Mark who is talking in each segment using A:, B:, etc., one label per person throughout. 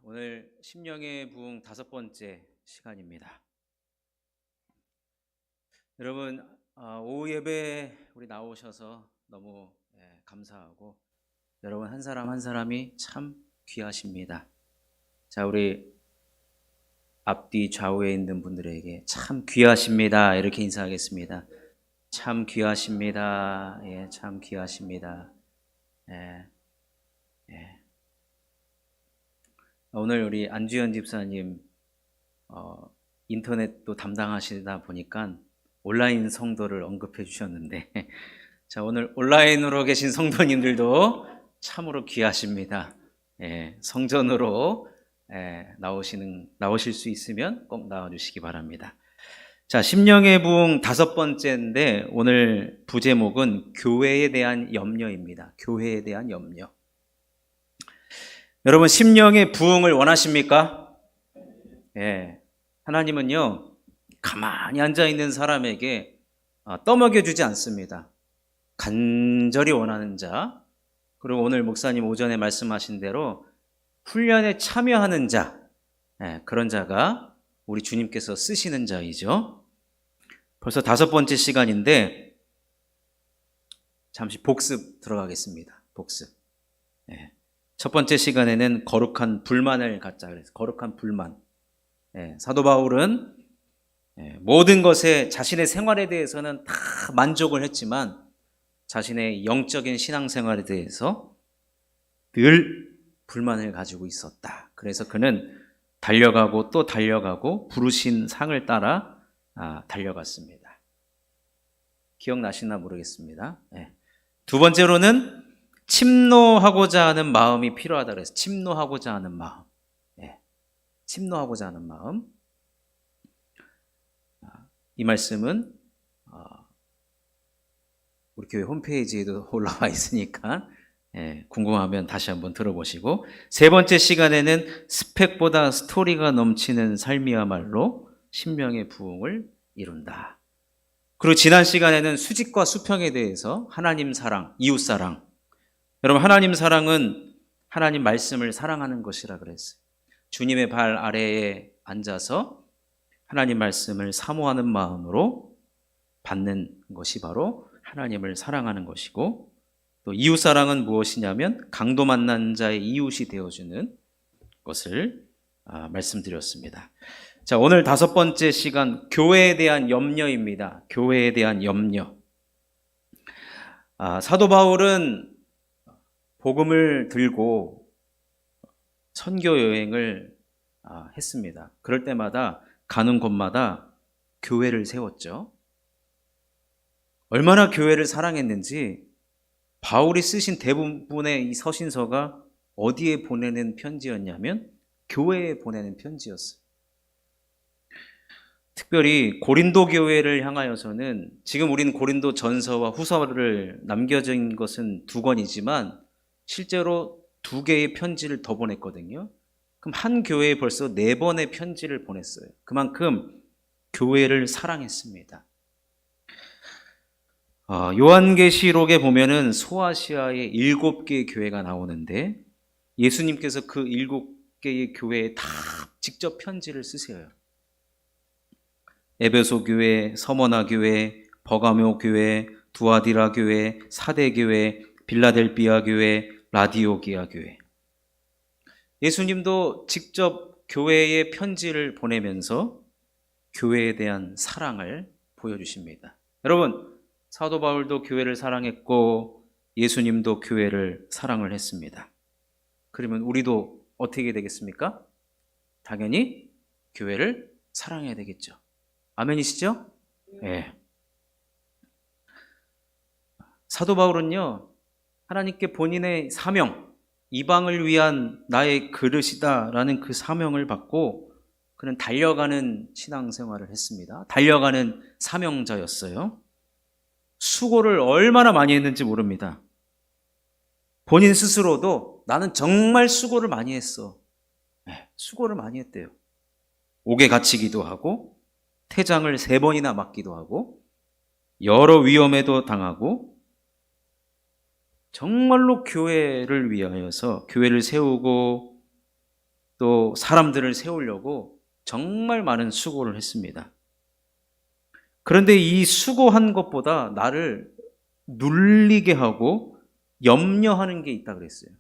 A: 오늘 심령의 부흥 5번째 시간입니다. 여러분, 오후 예배 우리 나오셔서 너무 감사하고 여러분 한 사람 한 사람이 참 귀하십니다. 자, 우리 앞뒤 좌우에 있는 분들에게 참 귀하십니다 이렇게 인사하겠습니다. 참 귀하십니다. 예, 참 귀하십니다. 예, 예. 오늘 우리 안주현 집사님 인터넷도 담당하시다 보니까 온라인 성도를 언급해 주셨는데 자, 오늘 온라인으로 계신 성도님들도 참으로 귀하십니다. 예, 성전으로 나오실 수 있으면 꼭 나와주시기 바랍니다. 자, 심령의 부흥 5번째인데 오늘 부제목은 교회에 대한 염려입니다. 교회에 대한 염려. 여러분, 심령의 부흥을 원하십니까? 예. 하나님은요, 가만히 앉아있는 사람에게 떠먹여주지 않습니다. 간절히 원하는 자, 그리고 오늘 목사님 오전에 말씀하신 대로 훈련에 참여하는 자, 그런 자가 우리 주님께서 쓰시는 자이죠. 벌써 5번째 시간인데 잠시 복습 들어가겠습니다. 복습. 첫 번째 시간에는 거룩한 불만을 갖자 그래서 거룩한 불만. 사도 바울은 모든 것에 자신의 생활에 대해서는 다 만족을 했지만 자신의 영적인 신앙생활에 대해서 늘 불만을 가지고 있었다. 그래서 그는 달려가고 또 달려가고 부르신 상을 따라 달려갔습니다. 기억나시나 모르겠습니다. 두 번째로는 침노하고자 하는 마음이 필요하다 그래서 침노하고자 하는 마음. 침노하고자 하는 마음. 이 말씀은 우리 교회 홈페이지에도 올라와 있으니까 궁금하면 다시 한번 들어보시고, 세 번째 시간에는 스펙보다 스토리가 넘치는 삶이야말로 심령의 부흥을 이룬다. 그리고 지난 시간에는 수직과 수평에 대해서 하나님 사랑, 이웃 사랑. 여러분, 하나님 사랑은 하나님 말씀을 사랑하는 것이라 그랬어요. 주님의 발 아래에 앉아서 하나님 말씀을 사모하는 마음으로 받는 것이 바로 하나님을 사랑하는 것이고, 또 이웃 사랑은 무엇이냐면 강도 만난 자의 이웃이 되어주는 것을 말씀드렸습니다. 자, 오늘 5번째 시간 교회에 대한 염려입니다. 교회에 대한 염려. 사도 바울은 복음을 들고 선교 여행을 했습니다. 그럴 때마다 가는 곳마다 교회를 세웠죠. 얼마나 교회를 사랑했는지 바울이 쓰신 대부분의 이 서신서가 어디에 보내는 편지였냐면 교회에 보내는 편지였어요. 특별히 고린도 교회를 향하여서는 지금 우리는 고린도 전서와 후서를 남겨진 것은 2권이지만 실제로 2개의 편지를 더 보냈거든요. 그럼 한 교회에 벌써 4번의 편지를 보냈어요. 그만큼 교회를 사랑했습니다. 요한계시록에 보면은 소아시아에 7개의 교회가 나오는데 예수님께서 그 7개의 교회에 다 직접 편지를 쓰세요. 에베소 교회, 서머나 교회, 버가모 교회, 두아디라 교회, 사대 교회, 빌라델비아 교회, 라디오기아 교회. 예수님도 직접 교회에 편지를 보내면서 교회에 대한 사랑을 보여주십니다. 여러분, 사도 바울도 교회를 사랑했고 예수님도 교회를 사랑을 했습니다. 그러면 우리도 어떻게 되겠습니까? 당연히 교회를 사랑해야 되겠죠. 아멘이시죠? 네. 사도 바울은요, 하나님께 본인의 사명, 이방을 위한 나의 그릇이다라는 그 사명을 받고 그는 달려가는 신앙생활을 했습니다. 달려가는 사명자였어요. 수고를 얼마나 많이 했는지 모릅니다. 본인 스스로도 나는 정말 수고를 많이 했어. 수고를 많이 했대요. 옥에 갇히기도 하고 태장을 3번이나 맞기도 하고 여러 위험에도 당하고 정말로 교회를 위하여서 교회를 세우고 또 사람들을 세우려고 정말 많은 수고를 했습니다. 그런데 이 수고한 것보다 나를 눌리게 하고 염려하는 게 있다 그랬어요.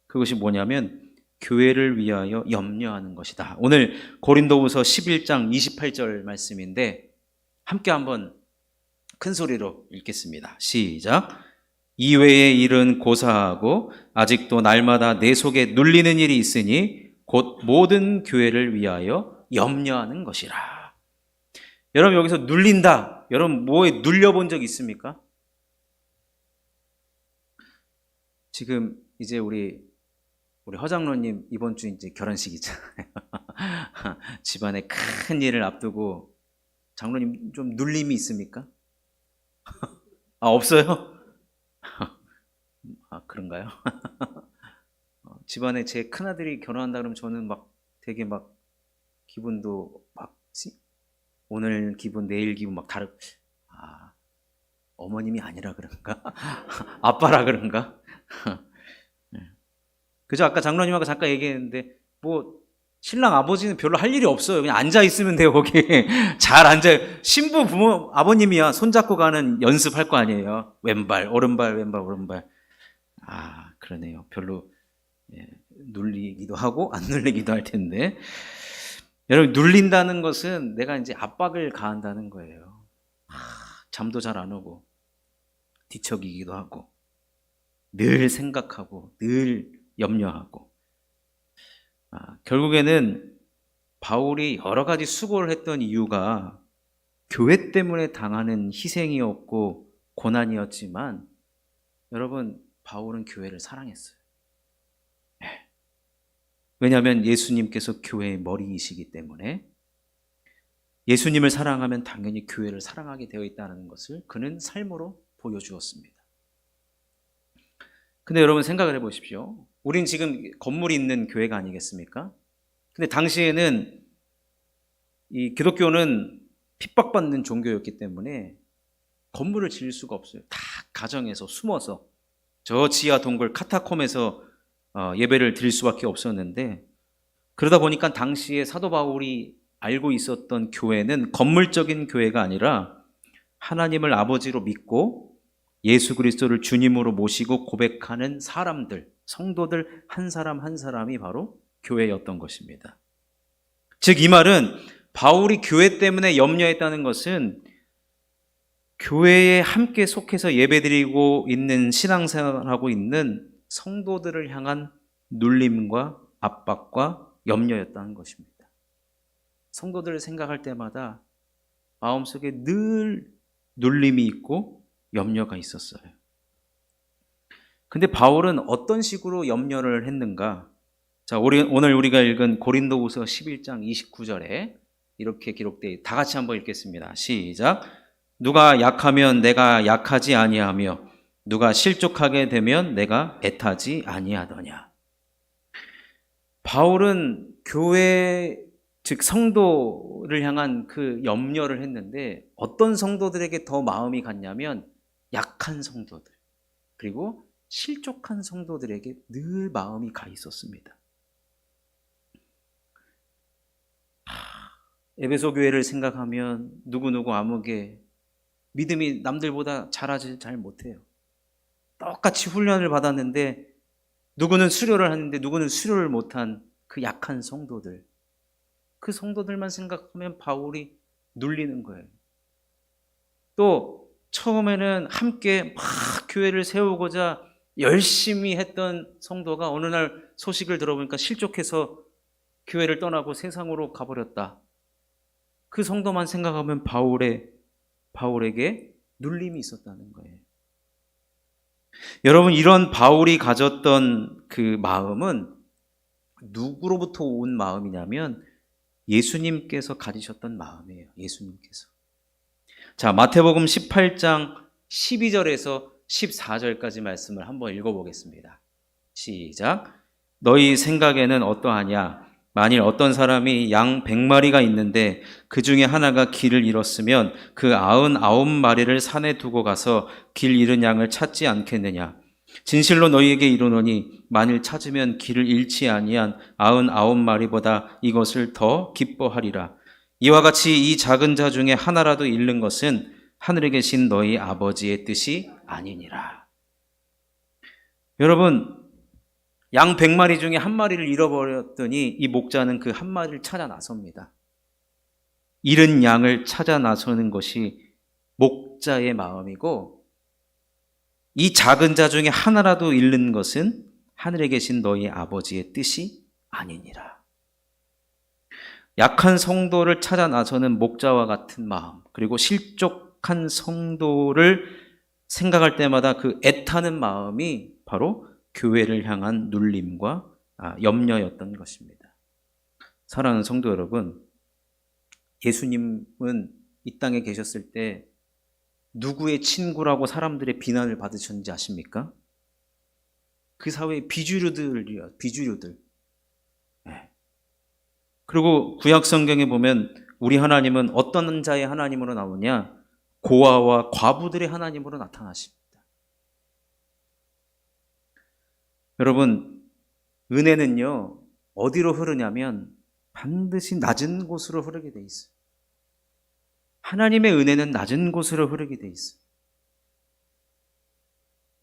A: 그것이 뭐냐면 교회를 위하여 염려하는 것이다. 오늘 고린도후서 11장 28절 말씀인데 함께 한번 큰 소리로 읽겠습니다. 시작. 이외의 일은 고사하고 아직도 날마다 내 속에 눌리는 일이 있으니 곧 모든 교회를 위하여 염려하는 것이라. 여러분 여기서 눌린다. 여러분 뭐에 눌려본 적 있습니까? 지금 이제 우리 허장로님 이번 주 이제 결혼식이잖아요. 집안에 큰 일을 앞두고 장로님 좀 눌림이 있습니까? 아, 없어요? 아, 그런가요? 집안에 제 큰아들이 결혼한다 그러면 저는 막 되게 막 기분도 막 오늘 기분 내일 기분 막 아, 어머님이 아니라 그런가? 아빠라 그런가? 그죠? 아까 장로님하고 잠깐 얘기했는데 뭐 신랑 아버지는 별로 할 일이 없어요. 그냥 앉아 있으면 돼요. 거기 잘 앉아요. 신부 부모 아버님이야 손잡고 가는 연습할 거 아니에요. 왼발 오른발 왼발 오른발. 아, 그러네요. 별로 눌리기도 하고 안 눌리기도 할 텐데. 여러분 눌린다는 것은 내가 이제 압박을 가한다는 거예요. 잠도 잘 안 오고 뒤척이기도 하고 늘 생각하고 늘 염려하고. 결국에는 바울이 여러 가지 수고를 했던 이유가 교회 때문에 당하는 희생이었고 고난이었지만 여러분 바울은 교회를 사랑했어요. 왜냐하면 예수님께서 교회의 머리이시기 때문에 예수님을 사랑하면 당연히 교회를 사랑하게 되어 있다는 것을 그는 삶으로 보여주었습니다. 근데 여러분 생각을 해보십시오. 우린 지금 건물이 있는 교회가 아니겠습니까? 근데 당시에는 이 기독교는 핍박받는 종교였기 때문에 건물을 지을 수가 없어요. 다 가정에서 숨어서 저 지하 동굴 카타콤에서 예배를 드릴 수밖에 없었는데, 그러다 보니까 당시에 사도 바울이 알고 있었던 교회는 건물적인 교회가 아니라 하나님을 아버지로 믿고 예수 그리스도를 주님으로 모시고 고백하는 사람들, 성도들 한 사람 한 사람이 바로 교회였던 것입니다. 즉 이 말은 바울이 교회 때문에 염려했다는 것은 교회에 함께 속해서 예배드리고 있는 신앙생활하고 있는 성도들을 향한 눌림과 압박과 염려였다는 것입니다. 성도들을 생각할 때마다 마음속에 늘 눌림이 있고 염려가 있었어요. 근데 바울은 어떤 식으로 염려를 했는가? 자, 오늘 우리가 읽은 고린도후서 11장 29절에 이렇게 기록되어 다 같이 한번 읽겠습니다. 시작. 누가 약하면 내가 약하지 아니하며 누가 실족하게 되면 내가 애타지 아니하더냐. 바울은 교회 즉 성도를 향한 그 염려를 했는데 어떤 성도들에게 더 마음이 갔냐면 약한 성도들 그리고 실족한 성도들에게 늘 마음이 가 있었습니다. 에베소 교회를 생각하면 누구누구 아무개 믿음이 남들보다 잘하지 잘 못해요. 똑같이 훈련을 받았는데 누구는 수료를 하는데 누구는 수료를 못한 그 약한 성도들, 그 성도들만 생각하면 바울이 눌리는 거예요. 또 처음에는 함께 막 교회를 세우고자 열심히 했던 성도가 어느 날 소식을 들어보니까 실족해서 교회를 떠나고 세상으로 가버렸다. 그 성도만 생각하면 바울에게 눌림이 있었다는 거예요. 여러분, 이런 바울이 가졌던 그 마음은 누구로부터 온 마음이냐면 예수님께서 가지셨던 마음이에요. 예수님께서. 자, 마태복음 18장 12절에서 14절까지 말씀을 한번 읽어보겠습니다. 시작. 너희 생각에는 어떠하냐? 만일 어떤 사람이 양 100마리가 있는데 그 중에 하나가 길을 잃었으면 그 99마리를 산에 두고 가서 길 잃은 양을 찾지 않겠느냐? 진실로 너희에게 이르노니 만일 찾으면 길을 잃지 아니한 99마리보다 이것을 더 기뻐하리라. 이와 같이 이 작은 자 중에 하나라도 잃는 것은 하늘에 계신 너희 아버지의 뜻이 아니니라. 여러분, 양 100마리 중에 한 마리를 잃어버렸더니 이 목자는 그 한 마리를 찾아 나섭니다. 잃은 양을 찾아 나서는 것이 목자의 마음이고, 이 작은 자 중에 하나라도 잃는 것은 하늘에 계신 너희 아버지의 뜻이 아니니라. 약한 성도를 찾아 나서는 목자와 같은 마음, 그리고 실족한 성도를 생각할 때마다 그 애타는 마음이 바로 교회를 향한 눌림과 염려였던 것입니다. 사랑하는 성도 여러분, 예수님은 이 땅에 계셨을 때 누구의 친구라고 사람들의 비난을 받으셨는지 아십니까? 그 사회의 비주류들이요, 비주류들. 네. 그리고 구약 성경에 보면 우리 하나님은 어떤 자의 하나님으로 나오냐? 고아와 과부들의 하나님으로 나타나십니다. 여러분, 은혜는요, 어디로 흐르냐면 반드시 낮은 곳으로 흐르게 돼 있어요. 하나님의 은혜는 낮은 곳으로 흐르게 돼 있어요.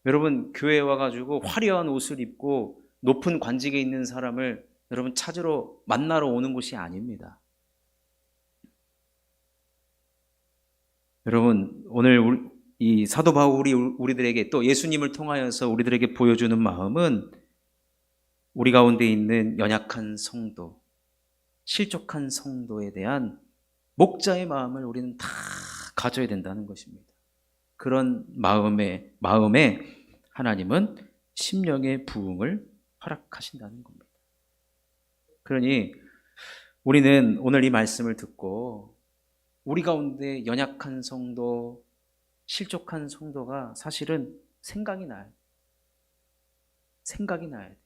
A: 여러분, 교회에 와가지고 화려한 옷을 입고 높은 관직에 있는 사람을 여러분 찾으러 만나러 오는 곳이 아닙니다. 여러분, 오늘 이 사도 바울이 우리들에게 또 예수님을 통하여서 우리들에게 보여주는 마음은 우리 가운데 있는 연약한 성도, 실족한 성도에 대한 목자의 마음을 우리는 다 가져야 된다는 것입니다. 그런 마음에 하나님은 심령의 부흥을 허락하신다는 겁니다. 그러니 우리는 오늘 이 말씀을 듣고 우리 가운데 연약한 성도, 실족한 성도가 사실은 생각이 나요. 생각이 나야 돼요.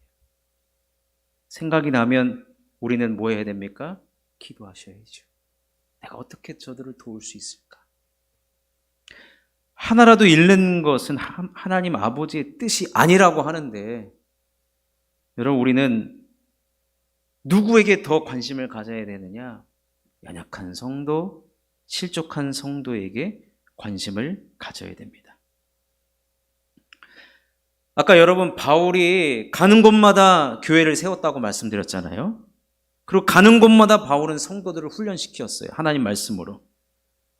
A: 생각이 나면 우리는 뭐 해야 됩니까? 기도하셔야죠. 내가 어떻게 저들을 도울 수 있을까? 하나라도 잃는 것은 하나님 아버지의 뜻이 아니라고 하는데, 여러분, 우리는 누구에게 더 관심을 가져야 되느냐? 연약한 성도, 실족한 성도에게 관심을 가져야 됩니다. 아까 여러분, 바울이 가는 곳마다 교회를 세웠다고 말씀드렸잖아요. 그리고 가는 곳마다 바울은 성도들을 훈련시켰어요. 하나님 말씀으로.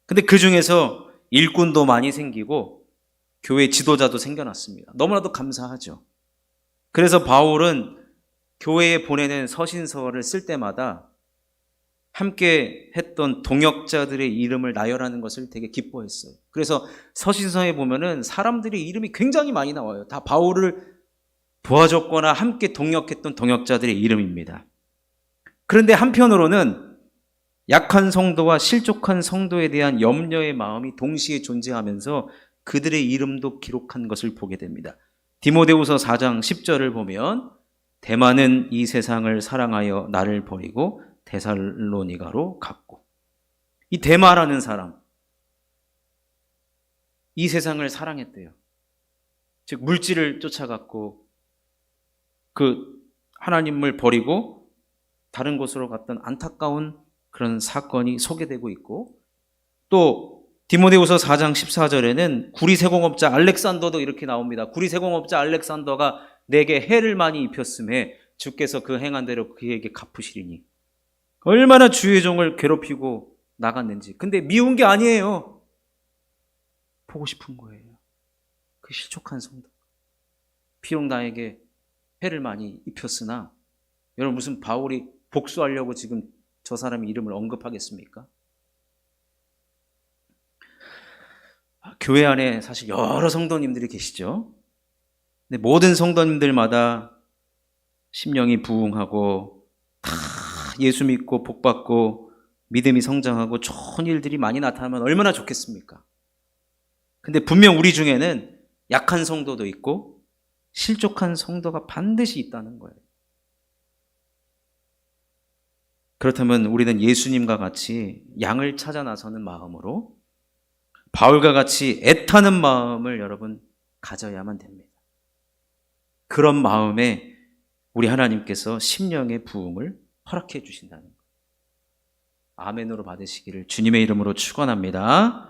A: 근데 그 중에서 일꾼도 많이 생기고 교회 지도자도 생겨났습니다. 너무나도 감사하죠. 그래서 바울은 교회에 보내는 서신서를 쓸 때마다 함께 했던 동역자들의 이름을 나열하는 것을 되게 기뻐했어요. 그래서 서신서에 보면은 사람들의 이름이 굉장히 많이 나와요. 다 바울을 도와줬거나 함께 동역했던 동역자들의 이름입니다. 그런데 한편으로는 약한 성도와 실족한 성도에 대한 염려의 마음이 동시에 존재하면서 그들의 이름도 기록한 것을 보게 됩니다. 디모데후서 4장 10절을 보면 데마는 이 세상을 사랑하여 나를 버리고 데살로니가로 갔고, 이 데마라는 사람, 이 세상을 사랑했대요. 즉 물질을 쫓아갔고 그 하나님을 버리고 다른 곳으로 갔던 안타까운 그런 사건이 소개되고 있고, 또 디모데후서 4장 14절에는 구리세공업자 알렉산더도 이렇게 나옵니다. 구리세공업자 알렉산더가 내게 해를 많이 입혔음에 주께서 그 행한 대로 그에게 갚으시리니. 얼마나 주의 종을 괴롭히고 나갔는지. 근데 미운 게 아니에요. 보고 싶은 거예요. 그 실족한 성도. 비록 나에게 해를 많이 입혔으나, 여러분, 무슨 바울이 복수하려고 지금 저 사람의 이름을 언급하겠습니까? 교회 안에 사실 여러 성도님들이 계시죠. 근데 모든 성도님들마다 심령이 부흥하고 다 예수 믿고 복받고 믿음이 성장하고 좋은 일들이 많이 나타나면 얼마나 좋겠습니까? 근데 분명 우리 중에는 약한 성도도 있고 실족한 성도가 반드시 있다는 거예요. 그렇다면 우리는 예수님과 같이 양을 찾아 나서는 마음으로 바울과 같이 애타는 마음을 여러분 가져야만 됩니다. 그런 마음에 우리 하나님께서 심령의 부흥을 허락해 주신다는 것. 아멘으로 받으시기를 주님의 이름으로 축원합니다.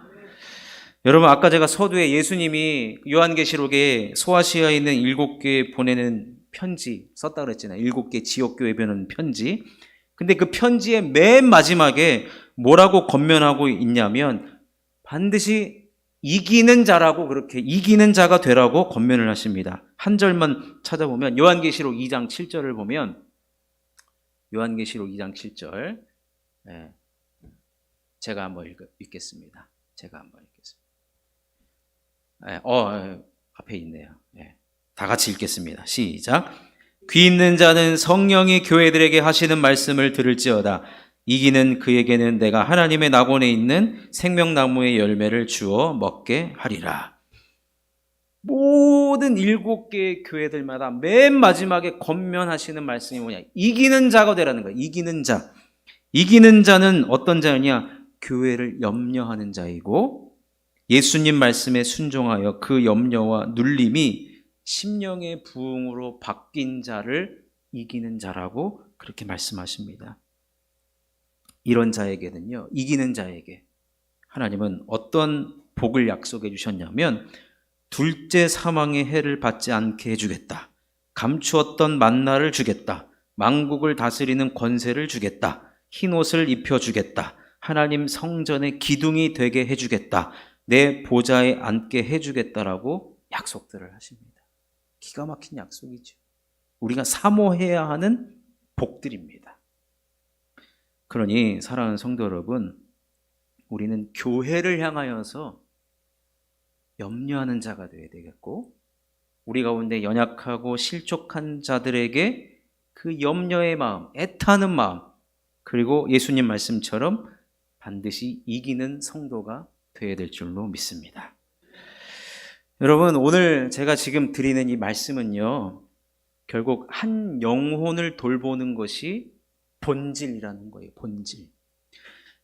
A: 여러분, 아까 제가 서두에 예수님이 요한계시록에 소아시아에 있는 7교회에 보내는 편지 썼다 그랬잖아요. 7개 지역교회 보내는 편지. 근데 그 편지의 맨 마지막에 뭐라고 권면하고 있냐면 반드시 이기는 자라고, 그렇게 이기는 자가 되라고 권면을 하십니다. 한 절만 찾아보면 요한계시록 2장 7절을 보면, 요한계시록 2장 7절, 제가 한번 읽겠습니다. 앞에 있네요. 다 같이 읽겠습니다. 시작. 귀 있는 자는 성령이 교회들에게 하시는 말씀을 들을지어다. 이기는 그에게는 내가 하나님의 낙원에 있는 생명나무의 열매를 주어 먹게 하리라. 모든 7개의 교회들마다 맨 마지막에 권면하시는 말씀이 뭐냐? 이기는 자가 되라는 거예요. 이기는 자. 이기는 자는 어떤 자냐? 교회를 염려하는 자이고, 예수님 말씀에 순종하여 그 염려와 눌림이 심령의 부흥으로 바뀐 자를 이기는 자라고 그렇게 말씀하십니다. 이런 자에게는요, 이기는 자에게 하나님은 어떤 복을 약속해 주셨냐면, 둘째 사망의 해를 받지 않게 해주겠다. 감추었던 만나를 주겠다. 만국을 다스리는 권세를 주겠다. 흰 옷을 입혀주겠다. 하나님 성전의 기둥이 되게 해주겠다. 내 보좌에 앉게 해주겠다라고 약속들을 하십니다. 기가 막힌 약속이죠. 우리가 사모해야 하는 복들입니다. 그러니 사랑하는 성도 여러분, 우리는 교회를 향하여서 염려하는 자가 되어야 되겠고, 우리 가운데 연약하고 실족한 자들에게 그 염려의 마음, 애타는 마음, 그리고 예수님 말씀처럼 반드시 이기는 성도가 되어야 될 줄로 믿습니다. 여러분, 오늘 제가 지금 드리는 이 말씀은요, 결국 한 영혼을 돌보는 것이 본질이라는 거예요. 본질.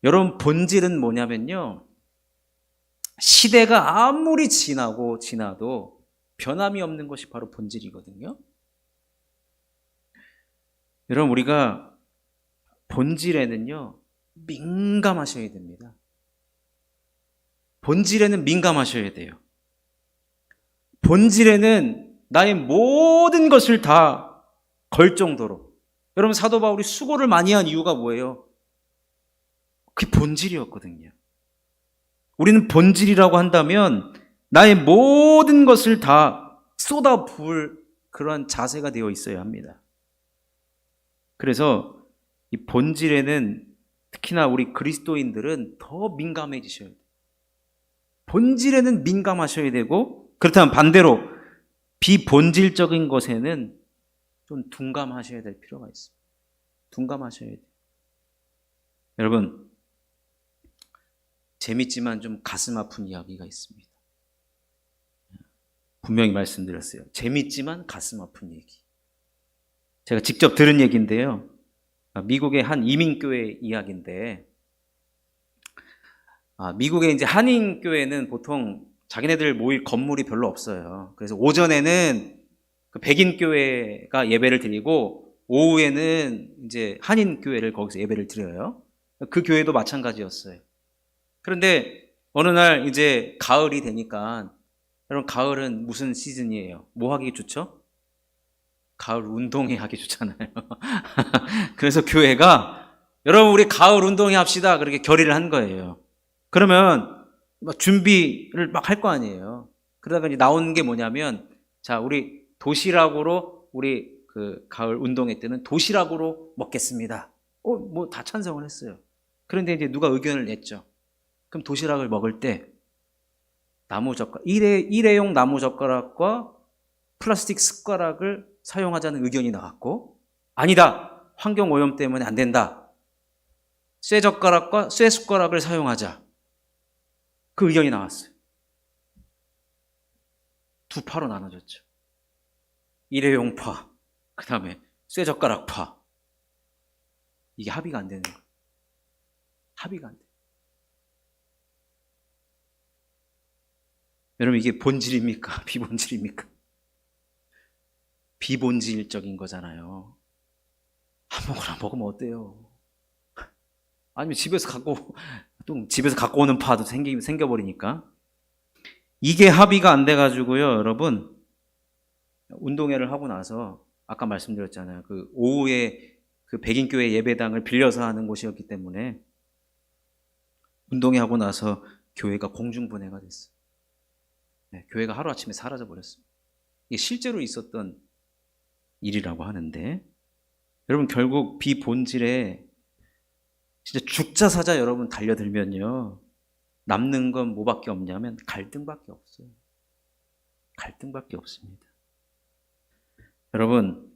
A: 여러분, 본질은 뭐냐면요, 시대가 아무리 지나도 변함이 없는 것이 바로 본질이거든요. 여러분, 우리가 본질에는요, 민감하셔야 됩니다. 본질에는 민감하셔야 돼요. 본질에는 나의 모든 것을 다 걸 정도로. 여러분, 사도 바울이 수고를 많이 한 이유가 뭐예요? 그게 본질이었거든요. 우리는 본질이라고 한다면 나의 모든 것을 다 쏟아부을 그러한 자세가 되어 있어야 합니다. 그래서 이 본질에는 특히나 우리 그리스도인들은 더 민감해지셔야 돼요. 본질에는 민감하셔야 되고, 그렇다면 반대로 비본질적인 것에는 좀 둔감하셔야 될 필요가 있습니다. 둔감하셔야 돼요. 여러분, 재밌지만 좀 가슴 아픈 이야기가 있습니다. 분명히 말씀드렸어요. 재밌지만 가슴 아픈 얘기. 제가 직접 들은 얘기인데요. 미국의 한 이민교회 이야기인데, 미국의 이제 한인교회는 보통 자기네들 모일 건물이 별로 없어요. 그래서 오전에는 그 백인교회가 예배를 드리고, 오후에는 이제 한인교회를 거기서 예배를 드려요. 그 교회도 마찬가지였어요. 그런데 어느 날 이제 가을이 되니까, 여러분, 가을은 무슨 시즌이에요? 뭐 하기 좋죠? 가을 운동회 하기 좋잖아요. 그래서 교회가, 여러분, 우리 가을 운동회 합시다, 그렇게 결의를 한 거예요. 그러면 막 준비를 막 할 거 아니에요. 그러다가 이제 나온 게 뭐냐면, 자, 우리 도시락으로, 우리 그 가을 운동회 때는 도시락으로 먹겠습니다. 뭐 다 찬성을 했어요. 그런데 이제 누가 의견을 냈죠. 그럼 도시락을 먹을 때 나무젓가락, 일회용 나무젓가락과 플라스틱 숟가락을 사용하자는 의견이 나왔고, 아니다, 환경오염 때문에 안 된다, 쇠젓가락과 쇠숟가락을 사용하자, 그 의견이 나왔어요. 두 파로 나눠졌죠. 일회용파, 그 다음에 쇠젓가락파. 이게 합의가 안 되는 거예요. 합의가 안 돼요. 여러분, 이게 본질입니까? 비본질입니까? 비본질적인 거잖아요. 아무거나 먹으면 어때요? 아니면 집에서 갖고 오는 파도 생겨버리니까. 이게 합의가 안 돼가지고요, 여러분. 운동회를 하고 나서, 아까 말씀드렸잖아요. 그 오후에 그 백인교회 예배당을 빌려서 하는 곳이었기 때문에, 운동회 하고 나서 교회가 공중분해가 됐어요. 네, 교회가 하루아침에 사라져버렸어요. 이게 실제로 있었던 일이라고 하는데, 여러분, 결국 비본질에 진짜 죽자 사자 여러분 달려들면요, 남는 건 뭐밖에 없냐면 갈등밖에 없어요. 갈등밖에 없습니다. 여러분,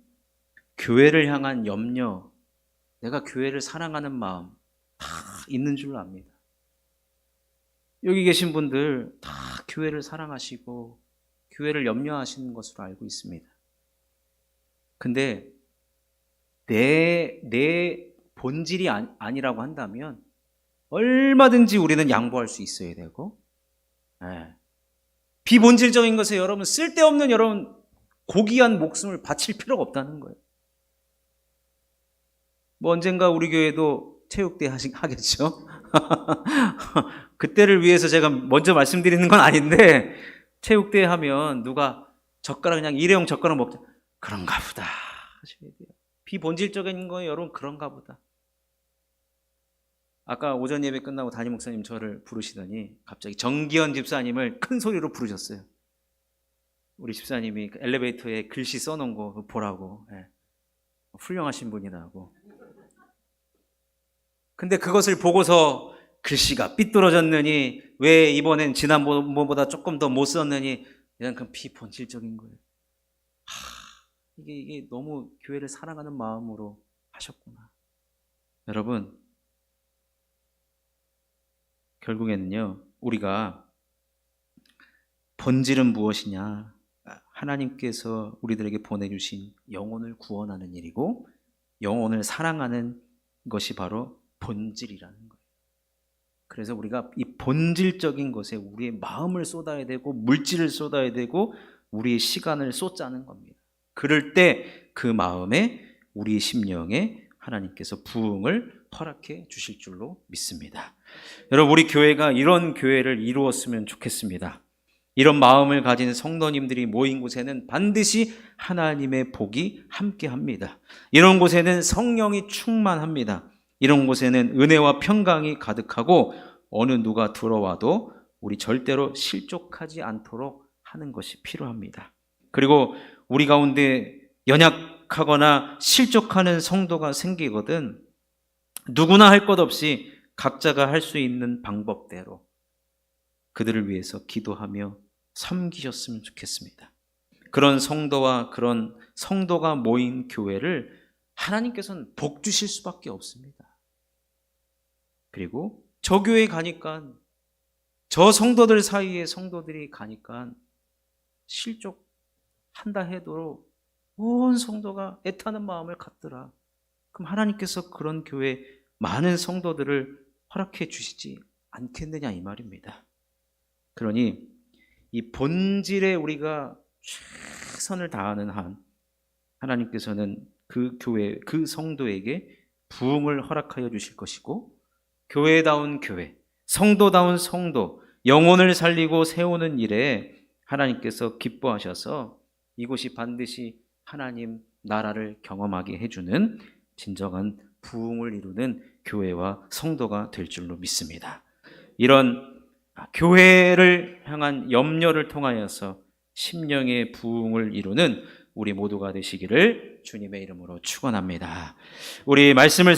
A: 교회를 향한 염려, 내가 교회를 사랑하는 마음 다 있는 줄로 압니다. 여기 계신 분들 다 교회를 사랑하시고 교회를 염려하시는 것으로 알고 있습니다. 근데 내 본질이 아니라고 한다면 얼마든지 우리는 양보할 수 있어야 되고, 비본질적인 것에 여러분 쓸데없는 여러분 고귀한 목숨을 바칠 필요가 없다는 거예요. 뭐 언젠가 우리 교회도 체육대 하겠죠. 그때를 위해서 제가 먼저 말씀드리는 건 아닌데, 체육대 하면 누가 젓가락 그냥 일회용 젓가락 먹자, 그런가 보다 하셔야 돼요. 비본질적인 거예요, 여러분. 그런가 보다. 아까 오전 예배 끝나고 담임 목사님 저를 부르시더니 갑자기 정기현 집사님을 큰 소리로 부르셨어요. 우리 집사님이 엘리베이터에 글씨 써놓은 거 보라고. 훌륭하신 분이라고. 근데 그것을 보고서 글씨가 삐뚤어졌느니, 왜 이번엔 지난번보다 조금 더 못 썼느니, 이런 그 비본질적인 거예요. 이게 너무 교회를 사랑하는 마음으로 하셨구나. 여러분, 결국에는요, 우리가 본질은 무엇이냐? 하나님께서 우리들에게 보내주신 영혼을 구원하는 일이고, 영혼을 사랑하는 것이 바로 본질이라는 거예요. 그래서 우리가 이 본질적인 것에 우리의 마음을 쏟아야 되고, 물질을 쏟아야 되고, 우리의 시간을 쏟자는 겁니다. 그럴 때 그 마음에, 우리 심령에 하나님께서 부흥을 허락해 주실 줄로 믿습니다. 여러분, 우리 교회가 이런 교회를 이루었으면 좋겠습니다. 이런 마음을 가진 성도님들이 모인 곳에는 반드시 하나님의 복이 함께합니다. 이런 곳에는 성령이 충만합니다. 이런 곳에는 은혜와 평강이 가득하고, 어느 누가 들어와도 우리 절대로 실족하지 않도록 하는 것이 필요합니다. 그리고 우리 가운데 연약하거나 실족하는 성도가 생기거든 누구나 할 것 없이 각자가 할 수 있는 방법대로 그들을 위해서 기도하며 섬기셨으면 좋겠습니다. 그런 성도와 그런 성도가 모인 교회를 하나님께서는 복 주실 수밖에 없습니다. 그리고 저 교회에 가니까, 저 성도들 사이에 성도들이 가니까 실족한다 해도 온 성도가 애타는 마음을 갖더라. 그럼 하나님께서 그런 교회 많은 성도들을 허락해 주시지 않겠느냐, 이 말입니다. 그러니 이 본질에 우리가 최선을 다하는 한 하나님께서는 그 교회, 그 성도에게 부흥을 허락하여 주실 것이고, 교회다운 교회, 성도다운 성도, 영혼을 살리고 세우는 일에 하나님께서 기뻐하셔서 이곳이 반드시 하나님 나라를 경험하게 해주는 진정한 부흥을 이루는 교회와 성도가 될 줄로 믿습니다. 이런 교회를 향한 염려를 통하여서 심령의 부흥을 이루는 우리 모두가 되시기를 주님의 이름으로 축원합니다. 우리 말씀을